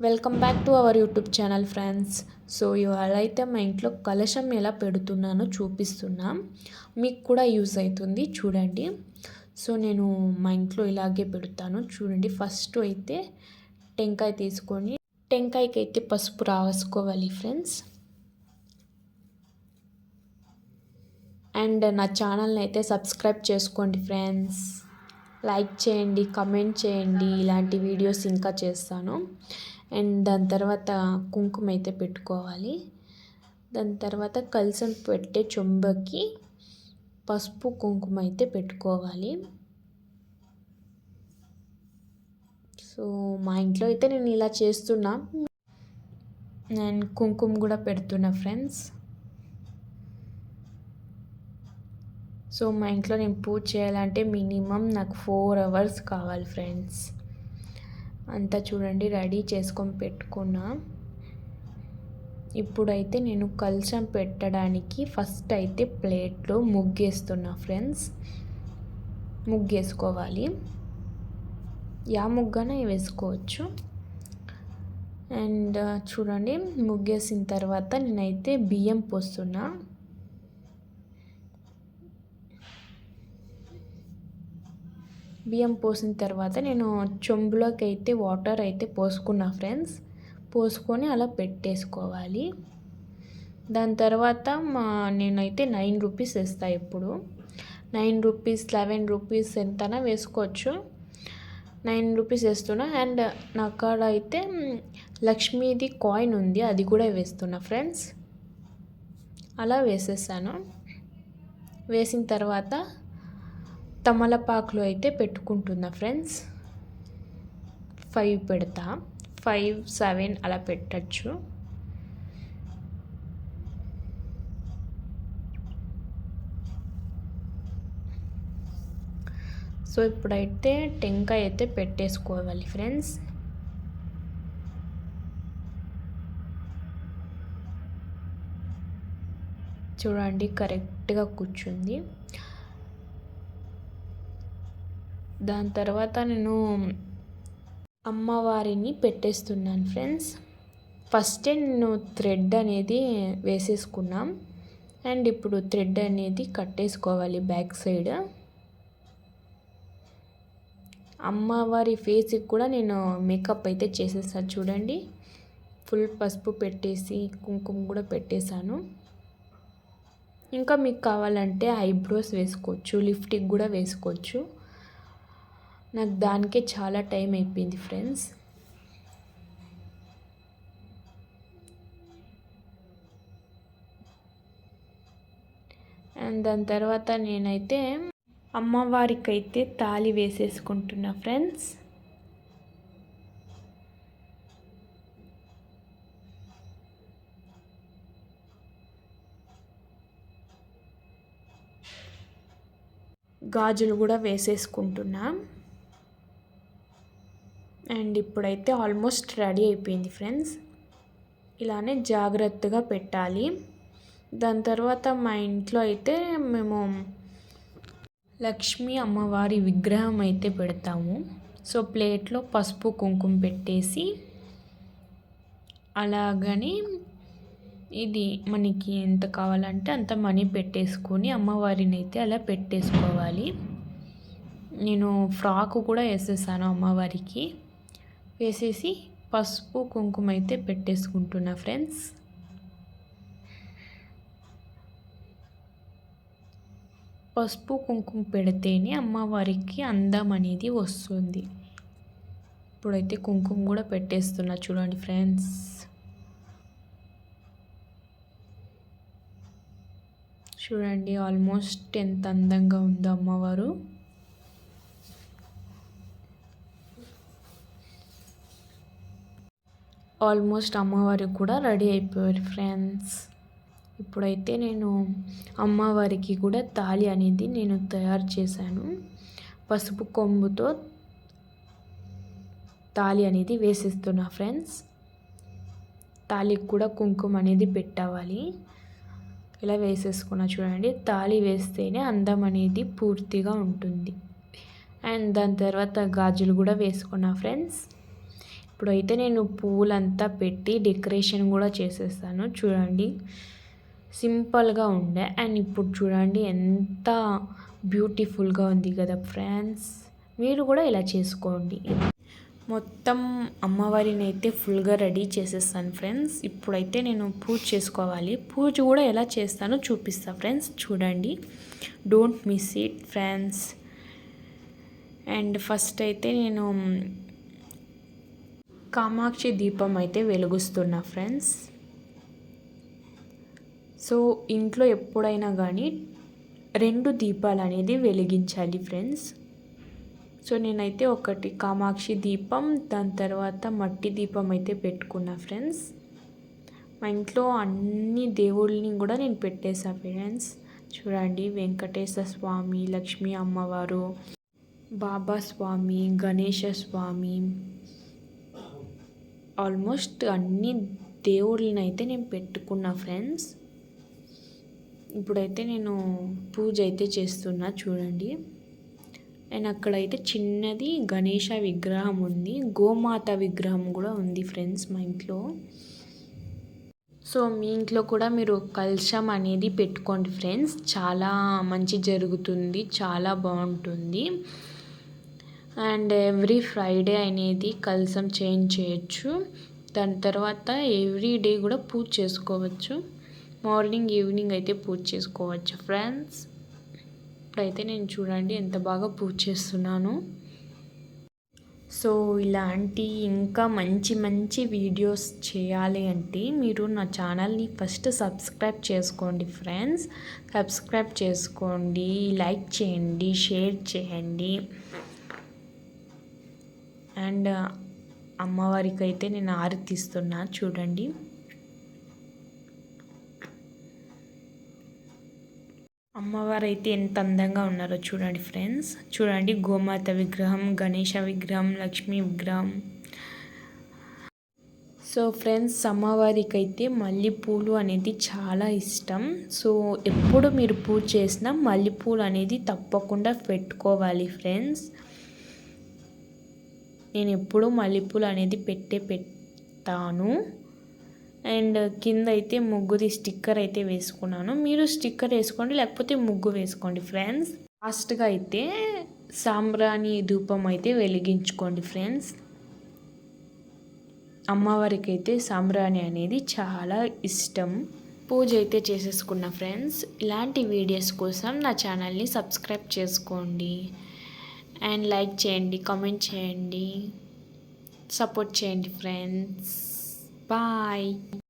Welcome back to our YouTube channel friends. So ఇవాళ అయితే మా ఇంట్లో కలశం ఎలా పెడుతున్నానో చూపిస్తున్నా. మీకు కూడా యూజ్ అవుతుంది చూడండి. సో నేను మా ఇంట్లో ఇలాగే పెడతాను చూడండి. ఫస్ట్ అయితే టెంకాయ తీసుకొని టెంకాయకి అయితే పసుపు రాసుకోవాలి ఫ్రెండ్స్. అండ్ నా ఛానల్ని అయితే సబ్స్క్రైబ్ చేసుకోండి ఫ్రెండ్స్. లైక్ చేయండి, కమెంట్ చేయండి, ఇలాంటి వీడియోస్ ఇంకా చేస్తాను. అండ్ దాని తర్వాత కుంకుమ అయితే పెట్టుకోవాలి. దాని తర్వాత కలశం పెట్టే చెంబకి పసుపు కుంకుమ అయితే పెట్టుకోవాలి. సో మా ఇంట్లో అయితే నేను ఇలా చేస్తున్నా. నేను కుంకుమ కూడా పెడుతున్నా ఫ్రెండ్స్. సో మా ఇంట్లో నేను పూజ చేయాలంటే మినిమం నాకు 4 hours కావాలి ఫ్రెండ్స్. అంతా చూడండి రెడీ చేసుకొని పెట్టుకున్నా. ఇప్పుడైతే నేను కలశం పెట్టడానికి ఫస్ట్ అయితే ప్లేట్లో ముగ్గేస్తున్నా ఫ్రెండ్స్. ముగ్గేసుకోవాలి, యా ముగ్గన వేసుకోవచ్చు. అండ్ చూడండి ముగ్గేసిన తర్వాత నేనైతే బియ్యం పోస్తున్నా. బియ్యం పోసిన తర్వాత నేను చెంబులోకి అయితే వాటర్ అయితే పోసుకున్నా ఫ్రెండ్స్. పోసుకొని అలా పెట్టేసుకోవాలి. దాని తర్వాత నేనైతే 9 rupees వేస్తాను. ఎప్పుడు 9 rupees 11 rupees ఎంతనా వేసుకోవచ్చు. 9 rupees వేస్తున్నా. అండ్ నా కాడ అయితే లక్ష్మీది కాయిన్ ఉంది, అది కూడా వేస్తున్నా ఫ్రెండ్స్. అలా వేసేసాను. వేసిన తర్వాత తమలపాకులు అయితే పెట్టుకుంటున్నా ఫ్రెండ్స్. 5 పెడతా, 5 7 అలా పెట్టచ్చు. సో ఇప్పుడైతే టెంకాయ అయితే పెట్టేసుకోవాలి ఫ్రెండ్స్. చూడండి కరెక్ట్గా కూర్చుంది. దాని తర్వాత నేను అమ్మవారిని పెట్టేస్తున్నాను ఫ్రెండ్స్. ఫస్టే నేను థ్రెడ్ అనేది వేసేసుకున్నాం. అండ్ ఇప్పుడు థ్రెడ్ అనేది కట్టేసుకోవాలి బ్యాక్ సైడ్. అమ్మవారి ఫేస్కి కూడా నేను మేకప్ అయితే చేసేసాను చూడండి. ఫుల్ పసుపు పెట్టేసి కుంకుమ కూడా పెట్టేశాను. ఇంకా మీకు కావాలంటే ఐబ్రోస్ వేసుకోవచ్చు, లిప్స్టిక్ కూడా వేసుకోవచ్చు. నాకు దానికే చాలా టైం అయిపోయింది ఫ్రెండ్స్. అండ్ దాని తర్వాత నేనైతే అమ్మవారికి అయితే తాళి వేసేసుకుంటున్నా ఫ్రెండ్స్. గాజులు కూడా వేసేసుకుంటున్నా. అండ్ ఇప్పుడైతే ఆల్మోస్ట్ రెడీ అయిపోయింది ఫ్రెండ్స్. ఇలానే జాగ్రత్తగా పెట్టాలి. దాని తర్వాత మా ఇంట్లో అయితే మేము లక్ష్మీ అమ్మవారి విగ్రహం అయితే పెడతాము. సో ప్లేట్లో పసుపు కుంకుమ పెట్టేసి అలాగని ఇది మనకి ఎంత కావాలంటే అంత మనీ పెట్టేసుకొని అమ్మవారిని అయితే అలా పెట్టేసుకోవాలి. నేను ఫ్రాక్ కూడా వేసేసాను అమ్మవారికి. వేసేసి పసుపు కుంకుమ అయితే పెట్టేసుకుంటున్నా ఫ్రెండ్స్. పసుపు కుంకుమ పెడితేనే అమ్మవారికి అందం అనేది వస్తుంది. ఇప్పుడైతే కుంకుమ కూడా పెట్టేస్తున్నా చూడండి ఫ్రెండ్స్. చూడండి ఆల్మోస్ట్ ఎంత అందంగా ఉందో అమ్మవారు. ఆల్మోస్ట్ అమ్మవారు కూడా రెడీ అయిపోయారు ఫ్రెండ్స్. ఇప్పుడైతే నేను అమ్మవారికి కూడా తాళి అనేది నేను తయారు చేశాను. పసుపు కొమ్ముతో తాళి అనేది వేసేస్తున్నా ఫ్రెండ్స్. తాళికి కూడా కుంకుమ అనేది పెట్టాలి. ఇలా వేసేసుకున్నా చూడండి. తాళి వేస్తేనే అందం అనేది పూర్తిగా ఉంటుంది. అండ్ దాని తర్వాత గాజులు కూడా వేసుకున్నా ఫ్రెండ్స్. ఇప్పుడైతే నేను పూలంతా పెట్టి డెకరేషన్ కూడా చేసేస్తాను. చూడండి సింపుల్గా ఉండే అండ్ ఇప్పుడు చూడండి ఎంత బ్యూటిఫుల్గా ఉంది కదా ఫ్రెండ్స్. మీరు కూడా ఇలా చేసుకోండి. మొత్తం అమ్మవారిని అయితే ఫుల్గా రెడీ చేసేస్తాను ఫ్రెండ్స్. ఇప్పుడైతే నేను పూజ చేసుకోవాలి. పూజ కూడా ఎలా చేస్తానో చూపిస్తాను ఫ్రెండ్స్. చూడండి, don't miss it friends. And first అయితే నేను కామాక్షి దీపం అయితే వెలిగిస్తున్నా ఫ్రెండ్స్. సో ఇంట్లో ఎప్పుడైనా కానీ 2 దీపాలు అనేది వెలిగించాలి ఫ్రెండ్స్. సో నేనైతే ఒకటి కామాక్షి దీపం, దాని తర్వాత మట్టి దీపం అయితే పెట్టుకున్నా ఫ్రెండ్స్. మా ఇంట్లో అన్ని దేవుళ్ళని కూడా నేను పెట్టేసా ఫ్రెండ్స్. చూడండి, వెంకటేశ్వర స్వామి, లక్ష్మీ అమ్మవారు, బాబా స్వామి, గణేశ స్వామి, ఆల్మోస్ట్ అన్ని దేవుళ్ళని అయితే నేను పెట్టుకున్నా ఫ్రెండ్స్. ఇప్పుడైతే నేను పూజ అయితే చేస్తున్నా చూడండి. అండ్ అక్కడైతే చిన్నది గణేష విగ్రహం ఉంది, గోమాత విగ్రహం కూడా ఉంది ఫ్రెండ్స్ మా ఇంట్లో. సో మీ ఇంట్లో కూడా మీరు కలశం అనేది పెట్టుకోండి ఫ్రెండ్స్. చాలా మంచి జరుగుతుంది, చాలా బాగుంటుంది. అండ్ ఎవ్రీ ఫ్రైడే అనేది కలశం చేంజ్ చేయొచ్చు. దాని తర్వాత ఎవ్రీ డే కూడా పూజ చేసుకోవచ్చు. మార్నింగ్ ఈవినింగ్ అయితే పూజ చేసుకోవచ్చు ఫ్రెండ్స్. ఇప్పుడైతే నేను చూడండి ఎంత బాగా పూజ చేస్తున్నాను. సో ఇలాంటి ఇంకా మంచి మంచి వీడియోస్ చేయాలి అంటే మీరు నా ఛానల్ని ఫస్ట్ సబ్స్క్రైబ్ చేసుకోండి ఫ్రెండ్స్. సబ్స్క్రైబ్ చేసుకోండి, లైక్ చేయండి, షేర్ చేయండి. అండ్ అమ్మవారికి అయితే నేను హారతి ఇస్తున్నా చూడండి. అమ్మవారు అయితే ఎంత అందంగా ఉన్నారో చూడండి ఫ్రెండ్స్. చూడండి, గోమాత విగ్రహం, గణేష విగ్రహం, లక్ష్మీ విగ్రహం. సో ఫ్రెండ్స్, అమ్మవారికి అయితే మల్లెపూలు అనేది చాలా ఇష్టం. సో ఎప్పుడు మీరు పూజ చేసినా మల్లెపూలు అనేది తప్పకుండా పెట్టుకోవాలి ఫ్రెండ్స్. నేను ఎప్పుడూ మల్లెపూలు అనేది పెడతాను. అండ్ కింద అయితే ముగ్గుది స్టిక్కర్ అయితే వేసుకున్నాను. మీరు స్టిక్కర్ వేసుకోండి, లేకపోతే ముగ్గు వేసుకోండి ఫ్రెండ్స్. లాస్ట్గా అయితే సాంబ్రాణి ధూపం అయితే వెలిగించుకోండి ఫ్రెండ్స్. అమ్మవారికి అయితే సాంబ్రాణి అనేది చాలా ఇష్టం. పూజ అయితే చేసేసుకున్న ఫ్రెండ్స్. ఇలాంటి వీడియోస్ కోసం నా ఛానల్ని సబ్స్క్రైబ్ చేసుకోండి అండ్ లైక్ చేయండి, కామెంట్ చేయండి, సపోర్ట్ చేయండి ఫ్రెండ్స్. బాయ్.